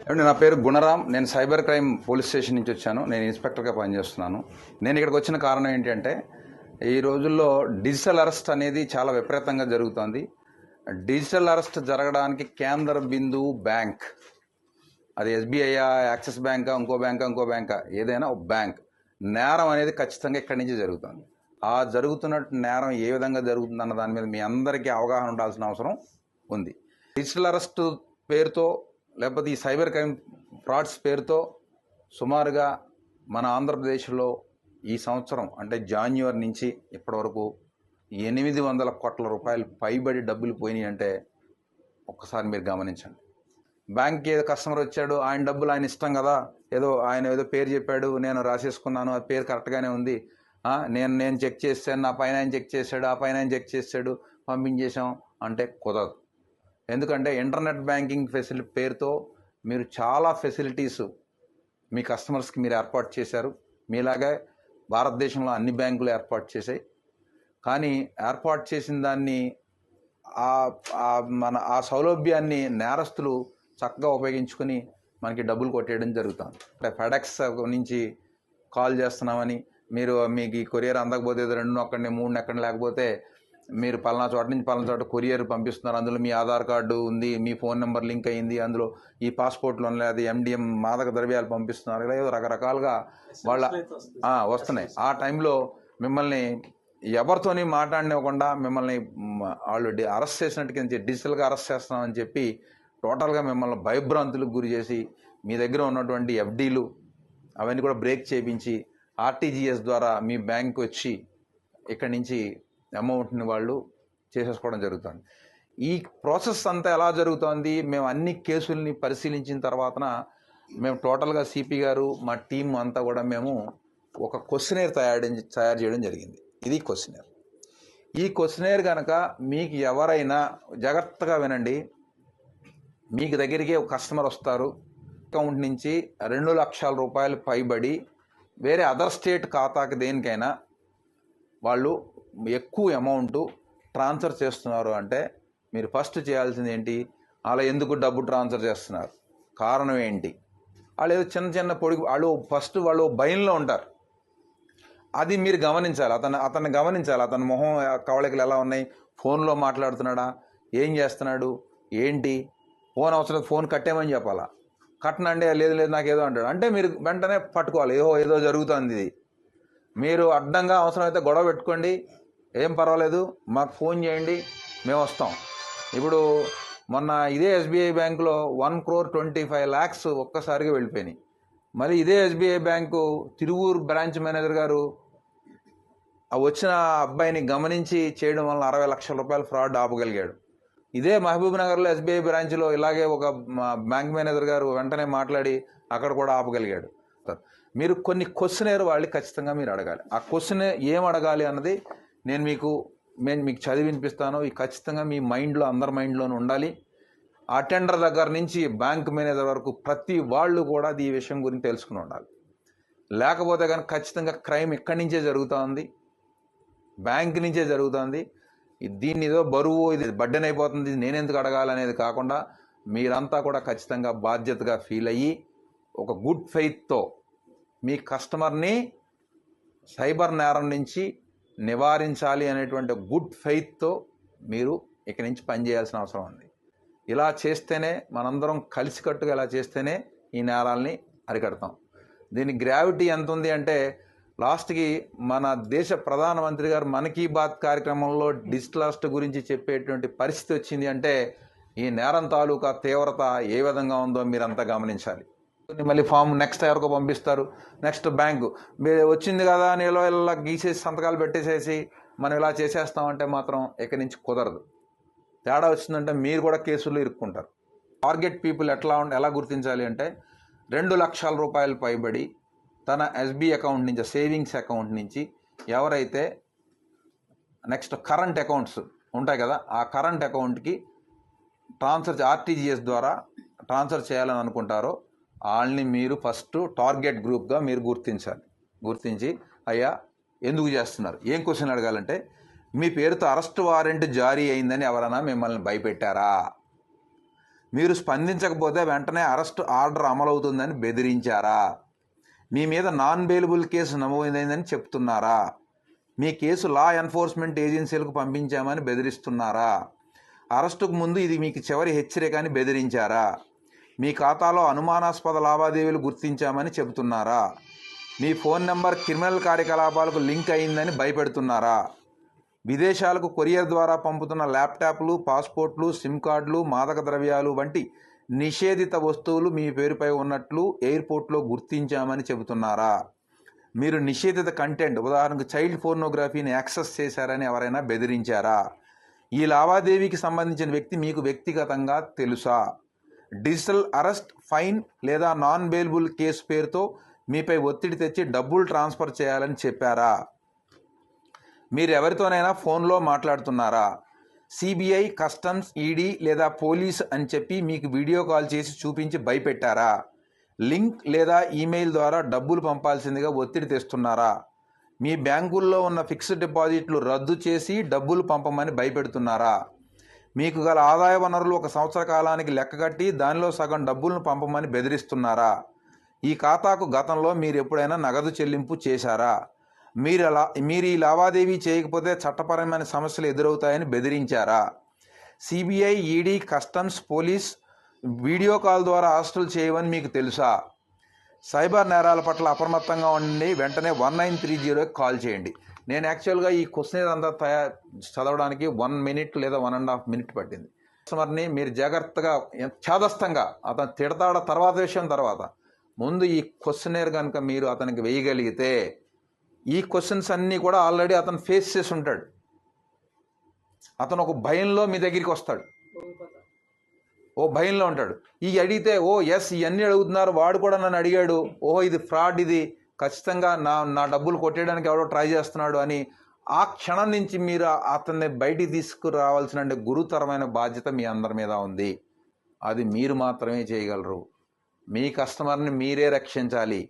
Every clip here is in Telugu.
అండి, నా పేరు గుణరాం. నేను సైబర్ క్రైమ్ పోలీస్ స్టేషన్ నుంచి వచ్చాను. నేను ఇన్స్పెక్టర్గా పనిచేస్తున్నాను. నేను ఇక్కడికి వచ్చిన కారణం ఏంటంటే, ఈ రోజుల్లో డిజిటల్ అరెస్ట్ అనేది చాలా విపరీతంగా జరుగుతోంది. డిజిటల్ అరెస్ట్ జరగడానికి కేంద్ర బిందువు బ్యాంక్. అది ఎస్బీఐ, యాక్సిస్ బ్యాంకా, ఇంకో బ్యాంకా, ఏదైనా ఒక బ్యాంక్. నేరం అనేది ఖచ్చితంగా ఇక్కడి నుంచి జరుగుతుంది. ఆ జరుగుతున్న నేరం ఏ విధంగా జరుగుతుందన్న దాని మీద మీ అందరికీ అవగాహన ఉండాల్సిన అవసరం ఉంది. డిజిటల్ అరెస్ట్ పేరుతో లేకపోతే ఈ సైబర్ క్రైమ్ ఫ్రాడ్స్ పేరుతో సుమారుగా మన ఆంధ్రప్రదేశ్లో ఈ సంవత్సరం అంటే జాన్యువరి నుంచి ఇప్పటివరకు 800 కోట్ల రూపాయలు పైబడి డబ్బులు పోయినాయి అంటే ఒక్కసారి మీరు గమనించండి. బ్యాంక్కి ఏదో కస్టమర్ వచ్చాడు, ఆయన డబ్బులు ఆయన ఇష్టం కదా, ఆయన ఏదో పేరు చెప్పాడు, నేను రాసేసుకున్నాను, ఆ పేరు కరెక్ట్గానే ఉంది, నేను చెక్ చేశాను, నా పైన ఆయన చెక్ చేశాడు, ఆ పైన ఆయన చెక్ చేశాడు, పంపించేశాం అంటే కుదరదు. ఎందుకంటే ఇంటర్నెట్ బ్యాంకింగ్ ఫెసిలిటీ పేరుతో మీరు చాలా ఫెసిలిటీస్ మీ కస్టమర్స్కి మీరు ఏర్పాటు చేశారు. మీలాగే భారతదేశంలో అన్ని బ్యాంకులు ఏర్పాటు చేశాయి. కానీ ఏర్పాటు చేసిన దాన్ని ఆ సౌలభ్యాన్ని నేరస్తులు చక్కగా ఉపయోగించుకొని మనకి డబ్బులు కొట్టేయడం జరుగుతుంది. అంటే ఫెడెక్స్ నుంచి కాల్ చేస్తున్నామని, మీకు ఈ కొరియర్ అందకపోతే 2 నొక్కండి 3 నొక్కండి, లేకపోతే మీరు పలానా చోట నుంచి పలానా చోట కొరియర్ పంపిస్తున్నారు, అందులో మీ ఆధార్ కార్డు ఉంది, మీ ఫోన్ నెంబర్ లింక్ అయ్యింది, అందులో ఈ పాస్పోర్ట్లో లేదు MDM మాదక ద్రవ్యాలు పంపిస్తున్నారు, ఇలా ఏదో రకరకాలుగా వస్తున్నాయి. ఆ టైంలో మిమ్మల్ని ఎవరితోని మాట్లాడనివ్వకుండా మిమ్మల్ని వాళ్ళు అరెస్ట్ చేసినట్టుగా డిజిటల్గా అరెస్ట్ చేస్తున్నామని చెప్పి టోటల్గా మిమ్మల్ని భయభ్రాంతులకు గురి చేసి మీ దగ్గర ఉన్నటువంటి FDలు అవన్నీ కూడా బ్రేక్ చేయించి RTGS ద్వారా మీ బ్యాంకు వచ్చి ఇక్కడి నుంచి అమౌంట్ని వాళ్ళు చేసేసుకోవడం జరుగుతుంది. ఈ ప్రాసెస్ అంతా ఎలా జరుగుతోంది? మేము అన్ని కేసుల్ని పరిశీలించిన తర్వాతన మేము టోటల్గా CP గారు మా టీం అంతా కూడా మేము ఒక క్వశ్చనేర్ తయారు చేయడం జరిగింది. ఇది క్వశ్చనేర్. ఈ క్వశ్చనేర్ కనుక మీకు ఎవరైనా జాగ్రత్తగా వినండి, మీకు దగ్గరికి ఒక కస్టమర్ వస్తారు, అకౌంట్ నుంచి 2 లక్షల రూపాయలు పైబడి వేరే అదర్ స్టేట్ ఖాతాకి దేనికైనా వాళ్ళు ఎక్కువ అమౌంట్ ట్రాన్స్ఫర్ చేస్తున్నారు అంటే మీరు ఫస్ట్ చేయాల్సింది ఏంటి? అలా ఎందుకు డబ్బు ట్రాన్స్ఫర్ చేస్తున్నారు, కారణం ఏంటి? వాళ్ళు ఏదో చిన్న పొడి వాళ్ళు భయంలో ఉంటారు. అది మీరు గమనించాలి. అతన్ని గమనించాలి. అతని మొహం కవళికలు ఎలా ఉన్నాయి, ఫోన్లో మాట్లాడుతున్నాడా, ఏం చేస్తున్నాడు, ఏంటి, ఫోన్ అవసరం ఫోన్ కట్టేమని చెప్పాలా, కట్టనండి, లేదు నాకు ఏదో అంటాడు అంటే మీరు వెంటనే పట్టుకోవాలి, ఏదో జరుగుతుంది. ఇది మీరు అడ్డంగా అవసరమైతే గొడవ పెట్టుకోండి, ఏం పర్వాలేదు, మాకు ఫోన్ చేయండి, మేము వస్తాం. ఇప్పుడు మొన్న ఇదే SBI బ్యాంకులో 1,25,00,000 ఒక్కసారిగా వెళ్ళిపోయినాయి. మళ్ళీ ఇదే SBI bank Tiruvuru branch manager గారు వచ్చిన అబ్బాయిని గమనించి చేయడం వల్ల 60 లక్షల రూపాయలు ఫ్రాడ్ ఆపగలిగాడు. ఇదే మహబూబ్ నగర్లో SBI బ్రాంచ్లో ఇలాగే ఒక బ్యాంక్ మేనేజర్ గారు వెంటనే మాట్లాడి అక్కడ కూడా ఆపగలిగాడు. మీరు కొన్ని క్వశ్చనేర్ వాళ్ళు ఖచ్చితంగా మీరు అడగాలి. ఆ క్వశ్చన్ ఏం అడగాలి అన్నది నేను మీకు చదివి వినిపిస్తాను. ఈ ఖచ్చితంగా మీ మైండ్లో, అందరి మైండ్లోనూ ఉండాలి. అటెండర్ దగ్గర నుంచి బ్యాంక్ మేనేజర్ వరకు ప్రతి వాళ్ళు కూడా ఈ విషయం గురించి తెలుసుకుని ఉండాలి. లేకపోతే కనుక ఖచ్చితంగా క్రైమ్ ఇక్కడి నుంచే జరుగుతుంది, బ్యాంక్ నుంచే జరుగుతుంది. దీన్ని ఏదో బరువు, ఇది బడ్డెన్ అయిపోతుంది, నేనెందుకు అడగాలనేది కాకుండా మీరంతా కూడా ఖచ్చితంగా బాధ్యతగా ఫీల్ అయ్యి ఒక గుడ్ ఫెయిత్తో మీ కస్టమర్ని సైబర్ నేరం నుంచి నివారించాలి అనేటువంటి గుడ్ ఫెయిత్తో మీరు ఇక్కడి నుంచి పనిచేయాల్సిన అవసరం ఉంది. ఇలా చేస్తేనే, మనందరం కలిసికట్టుగా ఇలా చేస్తేనే ఈ నేరాల్ని అరికడతాం. దీని గ్రావిటీ ఎంత ఉంది అంటే లాస్ట్కి మన దేశ ప్రధానమంత్రి గారు మన్ కీ బాత్ కార్యక్రమంలో డిజిటల్ అరెస్ట్ గురించి చెప్పేటువంటి పరిస్థితి వచ్చింది అంటే ఈ నేరం తాలూకా తీవ్రత ఏ విధంగా ఉందో మీరంతా గమనించాలి. మళ్ళీ ఫామ్ నెక్స్ట్ ఎవరికో పంపిస్తారు, నెక్స్ట్ బ్యాంకు మీరు వచ్చింది కదా అని ఇలా గీసేసి సంతకాలు పెట్టేసేసి మనం ఇలా చేసేస్తామంటే మాత్రం ఇక్కడి నుంచి కుదరదు. తేడా వచ్చిందంటే మీరు కూడా కేసుల్లో ఇరుక్కుంటారు. టార్గెట్ పీపుల్ ఎలా గుర్తించాలి అంటే 2 లక్షల రూపాయలు పైబడి తన SBI అకౌంట్ నుంచి, సేవింగ్స్ అకౌంట్ నుంచి ఎవరైతే నెక్స్ట్ కరెంట్ అకౌంట్స్ ఉంటాయి కదా, ఆ కరెంట్ అకౌంట్కి RTGS ద్వారా ట్రాన్స్ఫర్ చేయాలని అనుకుంటారో వాళ్ళని మీరు ఫస్ట్ టార్గెట్ గ్రూప్గా మీరు గుర్తించి అయ్యా ఎందుకు చేస్తున్నారు, ఏం క్వశ్చన్ అడగాలంటే మీ పేరుతో అరెస్ట్ వారెంట్ జారీ అయిందని ఎవరైనా మిమ్మల్ని భయపెట్టారా, మీరు స్పందించకపోతే వెంటనే అరెస్ట్ ఆర్డర్ అమలవుతుందని బెదిరించారా? మీ మీద నాన్ బెయిలబుల్ కేసు నమోదైందని చెప్తున్నారా? మీ కేసు లా ఎన్ఫోర్స్మెంట్ ఏజెన్సీలకు పంపించామని బెదిరిస్తున్నారా? అరెస్టుకు ముందు ఇది మీకు చివరి హెచ్చరిక అని బెదిరించారా? మీ ఖాతాలో అనుమానాస్పద లావాదేవీలు గుర్తించామని చెబుతున్నారా? మీ ఫోన్ నెంబర్ క్రిమినల్ కార్యకలాపాలకు లింక్ అయిందని భయపెడుతున్నారా? విదేశాలకు కొరియర్ ద్వారా పంపుతున్న ల్యాప్టాప్లు, పాస్పోర్ట్లు, సిమ్ కార్డులు, మాదక ద్రవ్యాలు వంటి నిషేధిత వస్తువులు మీ పేరుపై ఉన్నట్లు ఎయిర్పోర్ట్లో గుర్తించామని చెబుతున్నారా? మీరు నిషేధిత కంటెంట్, ఉదాహరణకు చైల్డ్ పోర్నోగ్రఫీని యాక్సెస్ చేశారని ఎవరైనా బెదిరించారా? ఈ లావాదేవీకి సంబంధించిన వ్యక్తి మీకు వ్యక్తిగతంగా తెలుసా? డిజిటల్ అరెస్ట్, ఫైన్ లేదా నాన్ బెయిలబుల్ కేసు పేరుతో మీపై ఒత్తిడి తెచ్చి డబ్బులు ట్రాన్స్ఫర్ చేయాలని చెప్పారా? మీరు ఎవరితోనైనా ఫోన్లో మాట్లాడుతున్నారా? సిబిఐ, కస్టమ్స్, ఈడీ లేదా పోలీస్ అని చెప్పి మీకు వీడియో కాల్ చేసి చూపించి భయపెట్టారా? లింక్ లేదా ఈమెయిల్ ద్వారా డబ్బులు పంపాల్సిందిగా ఒత్తిడి తెస్తున్నారా? మీ బ్యాంకుల్లో ఉన్న ఫిక్స్డ్ డిపాజిట్లు రద్దు చేసి డబ్బులు పంపమని భయపెడుతున్నారా? మీకు గల ఆదాయ వనరులు 1 సంవత్సర కాలానికి లెక్కగట్టి దానిలో సగం డబ్బులను పంపమని బెదిరిస్తున్నారా? ఈ ఖాతాకు గతంలో మీరు ఎప్పుడైనా నగదు చెల్లింపు చేశారా? మీరు ఈ లావాదేవీ చేయకపోతే చట్టపరమైన సమస్యలు ఎదురవుతాయని బెదిరించారా? CBI, ED, customs, police video call ద్వారా అరెస్టులు చేయవని మీకు తెలుసా? సైబర్ నేరాల పట్ల అప్రమత్తంగా ఉండి వెంటనే 1930కి కాల్ చేయండి. నేను యాక్చువల్గా ఈ క్వశ్చన్ అంతా చదవడానికి 1 మినిట్ లేదా 1.5 మినిట్ పట్టింది. కస్టమర్ని మీరు జాగ్రత్తగా ఛాదస్తంగా అతను తిడతాడ తర్వాత విషయం తర్వాత, ముందు ఈ క్వశ్చనేర్ కనుక మీరు అతనికి వేయగలిగితే ఈ క్వశ్చన్స్ అన్నీ కూడా ఆల్రెడీ అతను ఫేస్ చేసి ఉంటాడు. అతను ఒక భయంలో మీ దగ్గరికి వస్తాడు, ఓ భయంలో ఉంటాడు. ఈ అడిగితే ఎస్ ఇవన్నీ అడుగుతున్నారు, వాడు కూడా నన్ను అడిగాడు, ఇది ఫ్రాడ్, ఇది ఖచ్చితంగా నా డబ్బులు కొట్టేయడానికి ఎవడో ట్రై చేస్తున్నాడు అని ఆ క్షణం నుంచి మీరు అతన్ని బయటికి తీసుకురావాల్సిన గురుతరమైన బాధ్యత మీ అందరి మీద ఉంది. అది మీరు మాత్రమే చేయగలరు. మీ కస్టమర్ని మీరే రక్షించాలి.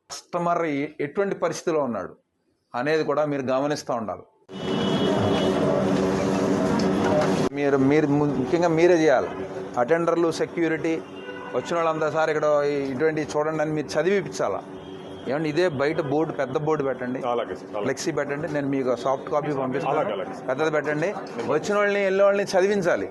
కస్టమర్ ఎటువంటి పరిస్థితిలో ఉన్నాడు అనేది కూడా మీరు గమనిస్తూ ఉండాలి. మీరు ముఖ్యంగా మీరే చేయాలి. అటెండర్లు, సెక్యూరిటీ వచ్చిన వాళ్ళంతా సార్ ఇక్కడ ఇటువంటి చూడండి అని మీరు చదివిపించాలా. ఏమంటే ఇదే బయట బోర్డు, పెద్ద బోర్డు పెట్టండి, ఫ్లెక్సీ పెట్టండి, నేను మీకు సాఫ్ట్ కాపీ పంపిస్తాను, పెద్దది పెట్టండి. వచ్చిన వాళ్ళని వెళ్ళే వాళ్ళని చదివించాలి.